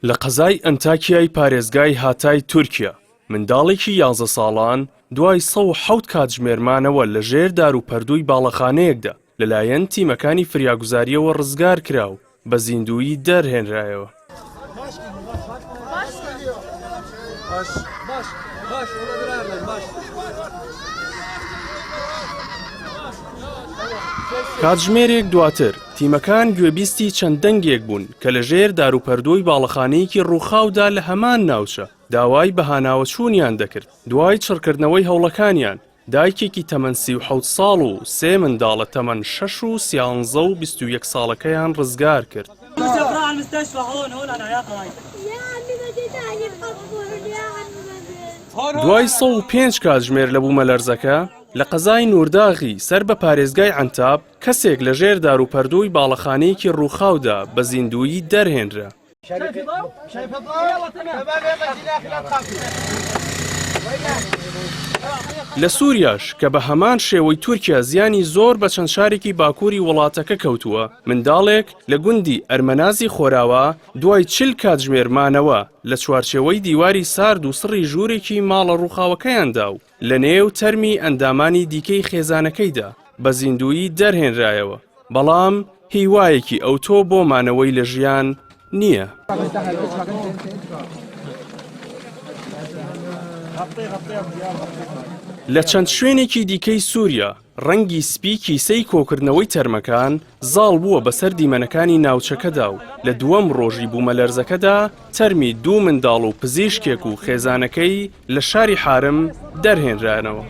لە قەزای ئەنتاکیای پارێزگای هاتای تورکیا منداڵێکی 11 ساڵان دوای 107 کاتژمێرمانەوە لە ژێر دار و پەردووی باڵەخانەیەکدا لەلایەن تیمەکانی فریاگوزاریەوە ڕزگار کرا و بە زیندووی دەرهێنرایەوە. کاتژمێرێک دواتر تیمەکان گوێبیستی چەند دەنگێک بوون کە لە ژێر دار و پەردووی باڵەخانەیەکی ڕووخاودا لە هەمان ناوچە داوای بەهاناوە چوونیان دەکرد. دوای چڕکردنەوەی هەوڵەکانیان دایکێکی تەمەن 37 ساڵ و 3 منداڵە تەمەن 6 و 13 و 21 ساڵەکەیان ڕزگار کرد. دوای 105 کاتژمێر لە بوومەلەرزەکە لە قەزای نوورداغی سەر بە پارێزگای عەنتاب کەسێک لە ژێر دار و پەردووی باڵەخانەیەکی ڕووخاودا بە زیندووی دەرهێنرا. لە سووریاش کە بە هەمان شێوەی تورکیا زیانی زۆر بە چەند شارێکی باکووری وڵاتەکە کەوتووە، منداڵێک لە گوندی ئەرمەنازی خۆراوە دوای 40 کاتژمێرمانەوە لە چوارچێوەی دیواری سارد و سڕی ژوورێکی ماڵە ڕووخاوەکەیاندا و لە نێو تەرمی ئەندامانی دیکەی خێزانەکەیدا بە زیندووی دەرهێنرایەوە، بەڵام هیوایەکی ئەوتۆ بۆ مانەوەی لە ژیان نییە. لە چەند شوێنێکی دیکەی سووریا ڕەنگی سپی کیسەی کۆکردنەوەی تەرمەکان زاڵ بووە بەسەر دیمەنەکانی ناوچەکەدا و لە دووەم ڕۆژی بوومەلەرزەکەدا تەرمی 2 منداڵ و پزیشکێک و خێزانەکەی لە شاری حارم دەرهێنرانەوە.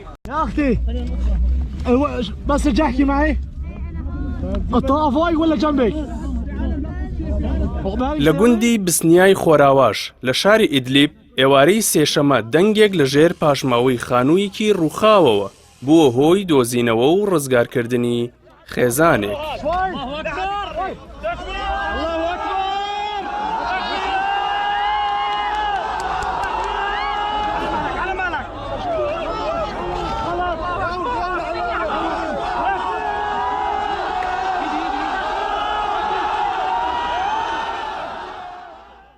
لە گوندی بسنیای خۆراواش لە شاری ئیدلیب ئێوارەی سێشەمە دەنگێک لە ژێر پاشماوەی خانوویەکی ڕووخاوەوە بووە هۆی دۆزینەوە و ڕزگارکردنی خێزانێک.